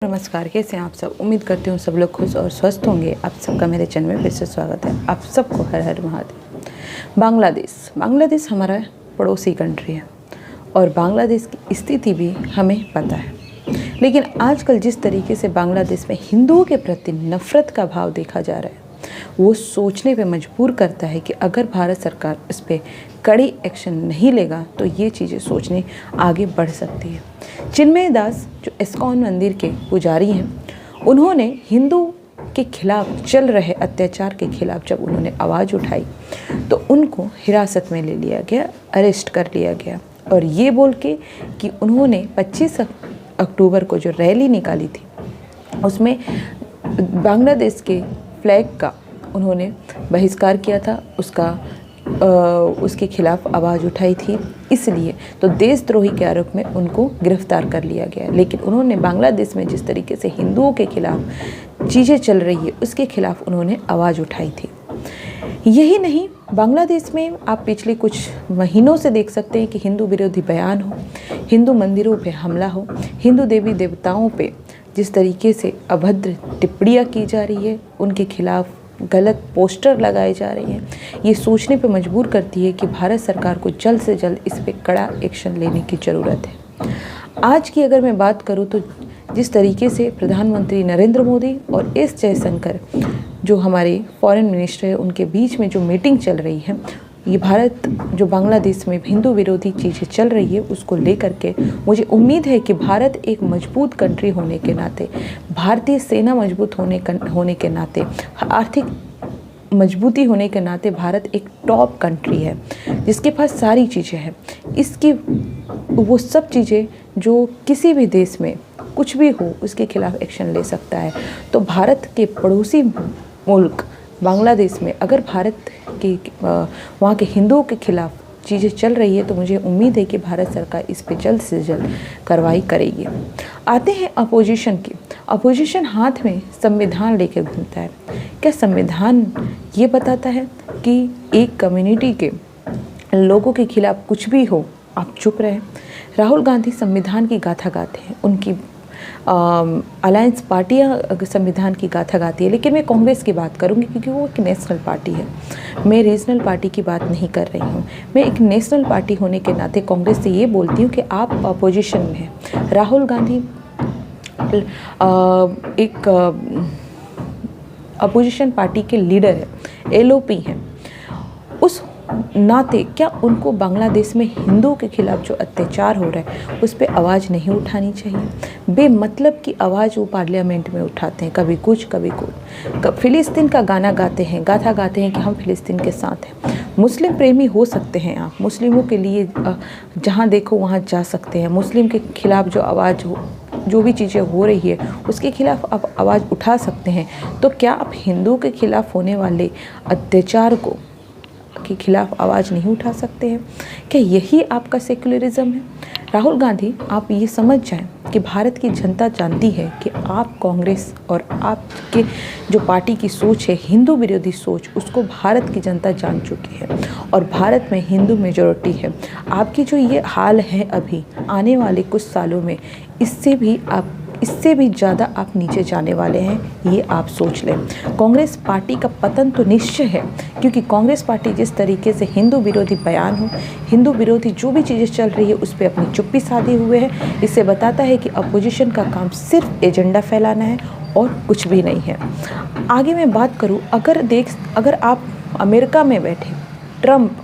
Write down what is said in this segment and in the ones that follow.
नमस्कार, कैसे हैं आप सब। उम्मीद करती हूँ सब लोग खुश और स्वस्थ होंगे। आप सबका मेरे चैनल में फिर से स्वागत है। आप सबको हर हर महादेव। बांग्लादेश हमारा पड़ोसी कंट्री है और बांग्लादेश की स्थिति भी हमें पता है। लेकिन आजकल जिस तरीके से बांग्लादेश में हिंदुओं के प्रति नफ़रत का भाव देखा जा रहा है, वो सोचने पे मजबूर करता है कि अगर भारत सरकार इस पर कड़ी एक्शन नहीं लेगा तो ये चीज़ें सोचने आगे बढ़ सकती है। चिन्मय दास जो इस्कॉन मंदिर के पुजारी हैं, उन्होंने हिंदू के खिलाफ चल रहे अत्याचार के खिलाफ जब उन्होंने आवाज़ उठाई तो उनको हिरासत में ले लिया गया, अरेस्ट कर लिया गया और ये बोल के कि उन्होंने 25 अक्टूबर को जो रैली निकाली थी उसमें बांग्लादेश के फ्लैग का उन्होंने बहिष्कार किया था, उसके खिलाफ आवाज़ उठाई थी, इसलिए तो देशद्रोही के आरोप में उनको गिरफ्तार कर लिया गया। लेकिन उन्होंने बांग्लादेश में जिस तरीके से हिंदुओं के खिलाफ चीज़ें चल रही है उसके खिलाफ उन्होंने आवाज़ उठाई थी। यही नहीं, बांग्लादेश में आप पिछले कुछ महीनों से देख सकते हैं कि हिंदू विरोधी बयान हो, हिंदू मंदिरों पे हमला हो, हिंदू देवी देवताओं पे जिस तरीके से अभद्र टिप्पणियाँ की जा रही है, उनके खिलाफ गलत पोस्टर लगाए जा रहे हैं, ये सोचने पे मजबूर करती है कि भारत सरकार को जल्द से जल्द इस पे कड़ा एक्शन लेने की ज़रूरत है। आज की अगर मैं बात करूँ तो जिस तरीके से प्रधानमंत्री नरेंद्र मोदी और एस जयशंकर जो हमारे फॉरेन मिनिस्टर हैं, उनके बीच में जो मीटिंग चल रही है, ये भारत जो बांग्लादेश में हिंदू विरोधी चीज़ें चल रही है उसको लेकर के मुझे उम्मीद है कि भारत एक मजबूत कंट्री होने के नाते, भारतीय सेना मजबूत होने के नाते, आर्थिक मजबूती होने के नाते भारत एक टॉप कंट्री है जिसके पास सारी चीज़ें हैं। इसकी वो सब चीज़ें जो किसी भी देश में कुछ भी हो उसके खिलाफ एक्शन ले सकता है। तो भारत के पड़ोसी मुल्क बांग्लादेश में अगर भारत के वहाँ के हिंदुओं के खिलाफ चीज़ें चल रही है तो मुझे उम्मीद है कि भारत सरकार इस पे जल्द से जल्द कार्रवाई करेगी। आते हैं अपोजिशन की। अपोजिशन हाथ में संविधान लेके घूमता है। क्या संविधान ये बताता है कि एक कम्युनिटी के लोगों के खिलाफ कुछ भी हो आप चुप रहें? राहुल गांधी संविधान की गाथा गाते हैं, उनकी अलायंस पार्टियां संविधान की गाथा गाती है, लेकिन मैं कांग्रेस की बात करूंगी क्योंकि वो एक नेशनल पार्टी है। मैं रीजनल पार्टी की बात नहीं कर रही हूँ। मैं एक नेशनल पार्टी होने के नाते कांग्रेस से ये बोलती हूँ कि आप अपोजिशन में हैं। राहुल गांधी एक अपोजिशन पार्टी के लीडर है, एलओपी हैं। उस नाते क्या उनको बांग्लादेश में हिंदुओं के खिलाफ जो अत्याचार हो रहा है उस पर आवाज़ नहीं उठानी चाहिए? बेमतलब की आवाज़ वो पार्लियामेंट में उठाते हैं, कभी कुछ कभी कुछ। फ़िलिस्तीन का गाना गाते हैं, गाथा गाते हैं कि हम फ़िलिस्तीन के साथ हैं। मुस्लिम प्रेमी हो सकते हैं आप, मुस्लिमों के लिए जहाँ देखो वहाँ जा सकते हैं। मुस्लिम के खिलाफ जो आवाज़ जो भी चीज़ें हो रही है उसके खिलाफ आप आवाज़ उठा सकते हैं। तो क्या आप हिंदुओं के खिलाफ होने वाले अत्याचार के खिलाफ आवाज़ नहीं उठा सकते हैं? क्या यही आपका सेक्युलरिज्म है? राहुल गांधी, आप ये समझ जाएं कि भारत की जनता जानती है कि आप कांग्रेस और आपके जो पार्टी की सोच है, हिंदू विरोधी सोच, उसको भारत की जनता जान चुकी है और भारत में हिंदू मेजॉरिटी है। आपकी जो ये हाल है अभी, आने वाले कुछ सालों में इससे भी ज़्यादा आप नीचे जाने वाले हैं, ये आप सोच लें। कांग्रेस पार्टी का पतन तो निश्चय है, क्योंकि कांग्रेस पार्टी जिस तरीके से हिंदू विरोधी बयान हो, हिंदू विरोधी जो भी चीज़ें चल रही है उस पर अपनी चुप्पी साधे हुए है। इससे बताता है कि अपोजिशन का काम सिर्फ एजेंडा फैलाना है और कुछ भी नहीं है। आगे मैं बात करूँ, अगर आप अमेरिका में बैठे ट्रंप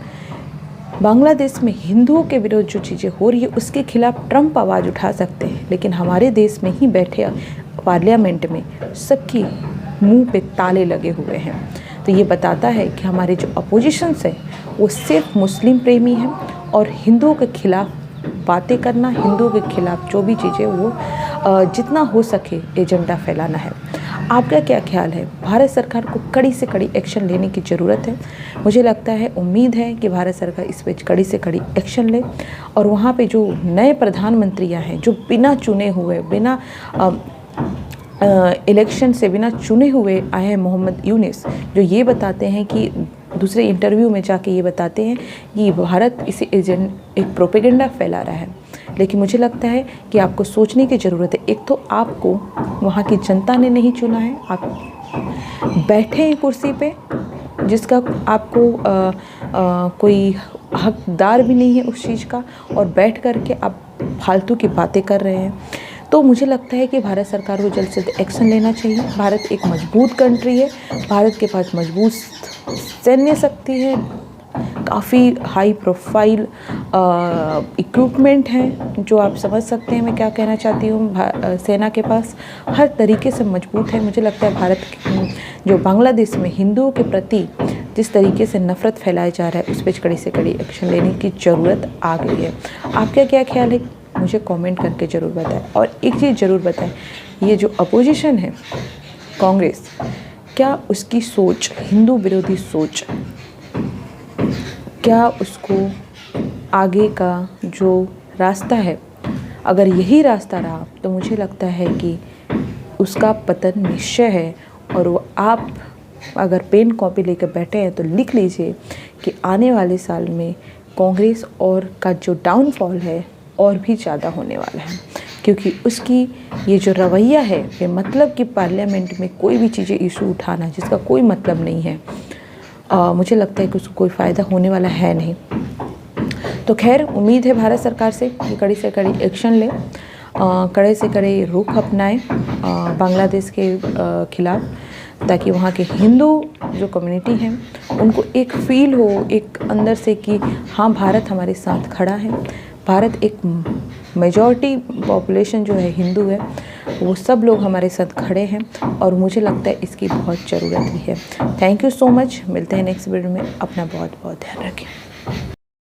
बांग्लादेश में हिंदुओं के विरुद्ध जो चीज़ें हो रही है उसके खिलाफ ट्रंप आवाज़ उठा सकते हैं, लेकिन हमारे देश में ही बैठे पार्लियामेंट में सबकी मुंह पे ताले लगे हुए हैं। तो ये बताता है कि हमारे जो अपोजिशन है वो सिर्फ मुस्लिम प्रेमी हैं और हिंदुओं के खिलाफ बातें करना, हिंदुओं के खिलाफ जो भी चीज़ें वो जितना हो सके एजेंडा फैलाना है। आपका क्या ख्याल है? भारत सरकार को कड़ी से कड़ी एक्शन लेने की ज़रूरत है। मुझे लगता है, उम्मीद है कि भारत सरकार इस पर कड़ी से कड़ी एक्शन ले और वहाँ पे जो नए प्रधानमंत्रियाँ हैं जो बिना चुने हुए, बिना इलेक्शन से बिना चुने हुए आए हैं, मोहम्मद यूनिस, जो ये बताते हैं कि दूसरे इंटरव्यू में जाके ये बताते हैं कि भारत इसे एक प्रोपेगेंडा फैला रहा है लेकिन मुझे लगता है कि आपको सोचने की ज़रूरत है। एक तो आपको वहाँ की जनता ने नहीं चुना है, आप बैठे हैं कुर्सी पे जिसका आपको कोई हकदार भी नहीं है उस चीज़ का, और बैठ कर के आप फालतू की बातें कर रहे हैं। तो मुझे लगता है कि भारत सरकार को जल्द से जल्द एक्शन लेना चाहिए। भारत एक मजबूत कंट्री है, भारत के पास मजबूत सैन्य शक्ति है, काफ़ी हाई प्रोफाइल इक्विपमेंट हैं, जो आप समझ सकते हैं मैं क्या कहना चाहती हूँ। सेना के पास हर तरीके से मजबूत है। मुझे लगता है भारत जो बांग्लादेश में हिंदुओं के प्रति जिस तरीके से नफ़रत फैलाया जा रहा है, उस पर कड़ी से कड़ी एक्शन लेने की ज़रूरत आ गई है। आपका क्या ख्याल है, मुझे कमेंट करके ज़रूर बताएं। और एक चीज़ ज़रूर बताएं, ये जो अपोजिशन है कांग्रेस, क्या उसकी सोच हिंदू विरोधी सोच, क्या उसको आगे का जो रास्ता है, अगर यही रास्ता रहा तो मुझे लगता है कि उसका पतन निश्चय है। और वो आप अगर पेन कॉपी लेकर बैठे हैं तो लिख लीजिए कि आने वाले साल में कांग्रेस और का जो डाउनफॉल है और भी ज़्यादा होने वाला है, क्योंकि उसकी ये जो रवैया है बेमतलब कि पार्लियामेंट में कोई भी चीज़ें इशू उठाना जिसका कोई मतलब नहीं है, मुझे लगता है कि उसको कोई फ़ायदा होने वाला है नहीं। तो खैर, उम्मीद है भारत सरकार से कि कड़ी से कड़ी एक्शन ले, कड़े से कड़े रुख अपनाएं बांग्लादेश के खिलाफ़, ताकि वहाँ के हिंदू जो कम्युनिटी हैं उनको एक फ़ील हो, एक अंदर से कि हाँ, भारत हमारे साथ खड़ा है। भारत एक मेजॉरिटी पॉपुलेशन जो है हिंदू है, वो सब लोग हमारे साथ खड़े हैं, और मुझे लगता है इसकी बहुत ज़रूरत भी है। Thank you so much. मिलते हैं नेक्स्ट वीडियो में। अपना बहुत बहुत ध्यान रखें।